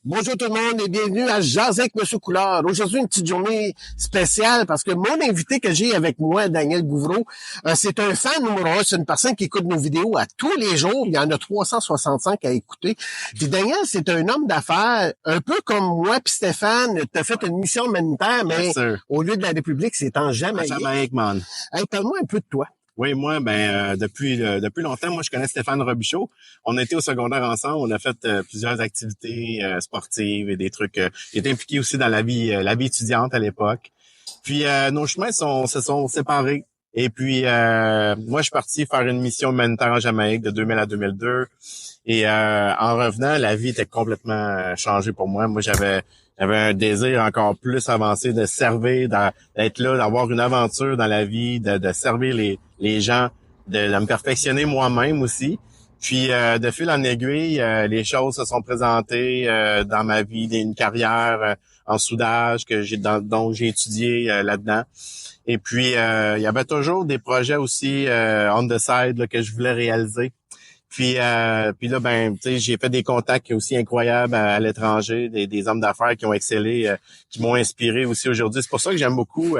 Bonjour tout le monde et bienvenue à Jaser avec Monsieur Coulard. Aujourd'hui, une petite journée spéciale parce que mon invité que j'ai avec moi, Daniel Gouvreau, c'est un fan numéro un. C'est une personne qui écoute nos vidéos à tous les jours. Il y en a 365 à écouter. Puis Daniel, c'est un homme d'affaires, un peu comme moi puis Stéphane. Tu as fait une mission humanitaire, mais au lieu de la République, c'est en Jamaïque. Jamaïque, man. Hey, parle-moi un peu de toi. Oui, moi, depuis longtemps, moi, je connais Stéphane Robichaud. On a été au secondaire ensemble. On a fait plusieurs activités sportives et des trucs. Il était impliqué aussi dans la vie étudiante à l'époque. Puis nos chemins se sont séparés. Et puis moi, je suis parti faire une mission humanitaire en Jamaïque de 2000 à 2002. Et en revenant, la vie était complètement changée pour moi. Moi, j'avais un désir encore plus avancé de servir, d'être là, d'avoir une aventure dans la vie, de servir les gens, de me perfectionner moi-même aussi. Puis de fil en aiguille, les choses se sont présentées dans ma vie, une carrière en soudage dont j'ai étudié là-dedans. Et puis il y avait toujours des projets aussi on the side là, que je voulais réaliser. Puis là, tu sais, j'ai fait des contacts aussi incroyables à l'étranger, des hommes d'affaires qui ont excellé, qui m'ont inspiré aussi aujourd'hui. C'est pour ça que j'aime beaucoup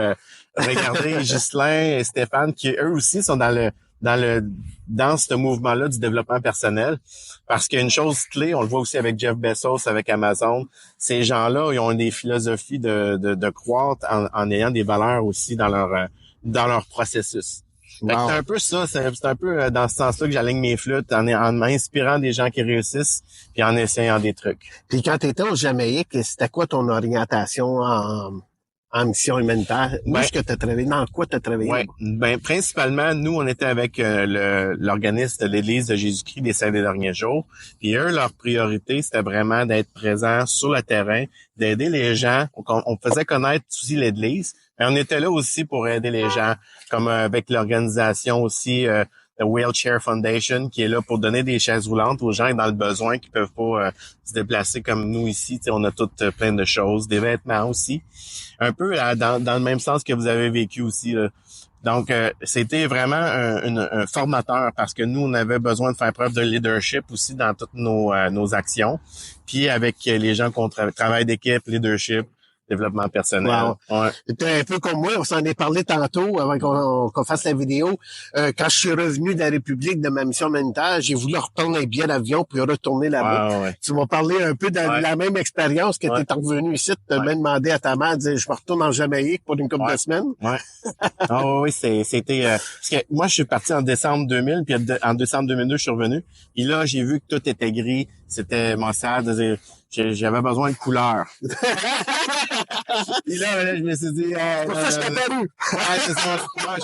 regarder Ghislain et Stéphane, qui eux aussi sont dans ce mouvement-là du développement personnel. Parce qu'il y a une chose clé, on le voit aussi avec Jeff Bezos, avec Amazon, ces gens-là, ils ont des philosophies de croître en ayant des valeurs aussi dans leur processus. Wow. C'est un peu ça, c'est un peu dans ce sens-là que j'aligne mes flûtes, en m'inspirant des gens qui réussissent, puis en essayant des trucs. Puis quand tu étais au Jamaïque, c'était quoi ton orientation en mission humanitaire? Où est-ce que tu as travaillé? Dans quoi tu as travaillé? Ouais. Principalement, nous, on était avec l'organisme de l'Église de Jésus-Christ des 5 derniers jours. Puis eux, leur priorité, c'était vraiment d'être présents sur le terrain, d'aider les gens. On faisait connaître aussi l'Église, mais on était là aussi pour aider les gens, comme avec l'organisation aussi The Wheelchair Foundation, qui est là pour donner des chaises roulantes aux gens dans le besoin qui peuvent pas se déplacer comme nous ici. T'sais, on a toutes plein de choses, des vêtements aussi. Un peu dans le même sens que vous avez vécu aussi. Là. Donc, c'était vraiment un formateur parce que nous, on avait besoin de faire preuve de leadership aussi dans toutes nos actions. Puis avec les gens qu'on travaille d'équipe, leadership, développement personnel. Wow. Ouais. C'était un peu comme moi, on s'en est parlé tantôt avant qu'on fasse la vidéo. Quand je suis revenu de la République de ma mission humanitaire, j'ai voulu reprendre un billet d'avion puis retourner là-bas. Ouais. Tu m'as parlé un peu de la même expérience que tu es revenu ici, tu as même demandé à ta mère de dire je me retourne en Jamaïque pour une couple de semaines. Ouais. Oui, c'était parce que moi je suis parti en décembre 2000 puis en décembre 2002 je suis revenu. Et là, j'ai vu que tout était gris, c'était maussade, j'avais besoin de couleur. Puis là, je me suis dit... pour ça, je t'ai paru. Ouais, c'est ça.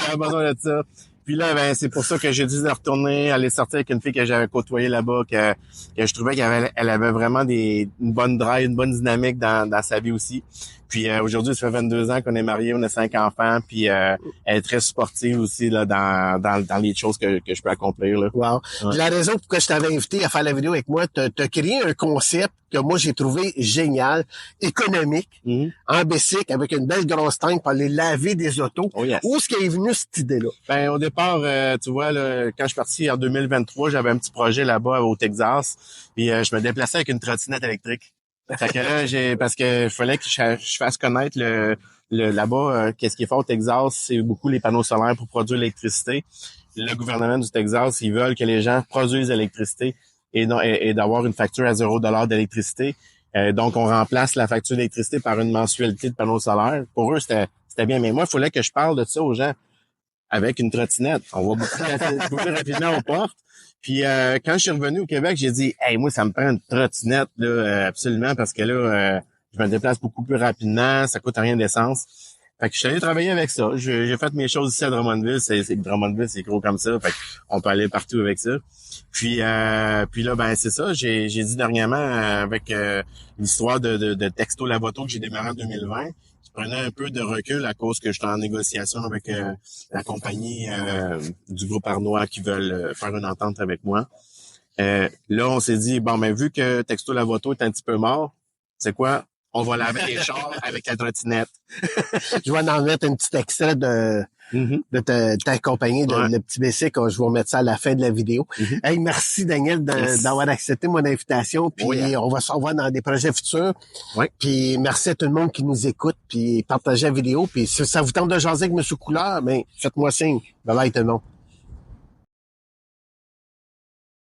J'avais besoin de ça. Puis là, c'est pour ça que j'ai dû retourner, aller sortir avec une fille que j'avais côtoyée là-bas, que je trouvais elle avait vraiment une bonne drive, une bonne dynamique dans sa vie aussi. Puis aujourd'hui, ça fait 22 ans qu'on est mariés, on a 5 enfants, puis elle est très sportive aussi là dans les choses que je peux accomplir. Là. Wow. Ouais. La raison pourquoi je t'avais invité à faire la vidéo avec moi, t'as créé un concept que moi j'ai trouvé génial, économique, en bicycle, avec une belle grosse tank pour aller laver des autos. Oh yes. Où est-ce qu'est venue cette idée-là? Ben au départ, tu vois, là, quand je suis parti en 2023, j'avais un petit projet là-bas au Texas, puis je me déplaçais avec une trottinette électrique. Fait que là, parce que fallait que je fasse connaître là-bas, qu'est-ce qui est fort au Texas, c'est beaucoup les panneaux solaires pour produire l'électricité. Le gouvernement du Texas, ils veulent que les gens produisent l'électricité et d'avoir une facture à $0 d'électricité. Donc, on remplace la facture d'électricité par une mensualité de panneaux solaires. Pour eux, c'était bien. Mais moi, il fallait que je parle de ça aux gens avec une trottinette. On va beaucoup plus rapidement aux portes. Puis quand je suis revenu au Québec, j'ai dit hey, moi, ça me prend une trottinette là, absolument, parce que là, je me déplace beaucoup plus rapidement, ça coûte rien d'essence. Fait que je suis allé travailler avec ça. J'ai fait mes choses ici à Drummondville. Drummondville, c'est gros comme ça. Fait qu'on peut aller partout avec ça. Puis là, c'est ça. J'ai dit dernièrement avec l'histoire de Texto Lavoto que j'ai démarré en 2020. Je prenais un peu de recul à cause que j'étais en négociation avec la compagnie du groupe Arnois qui veulent faire une entente avec moi. Là, on s'est dit, vu que Texto Lavoto est un petit peu mort, c'est quoi? On va laver les chars avec la trottinette. Je vais en mettre un petit extrait de de t'accompagner, Ouais. le petit bicycle. Je vais vous remettre ça à la fin de la vidéo. Hey, merci Daniel d'avoir accepté mon invitation. Puis on va se revoir dans des projets futurs. Ouais. Puis merci à tout le monde qui nous écoute. Puis partagez la vidéo. Puis si ça vous tente de jaser avec M. Couleur, ben faites-moi signe. Bye bye tout le monde.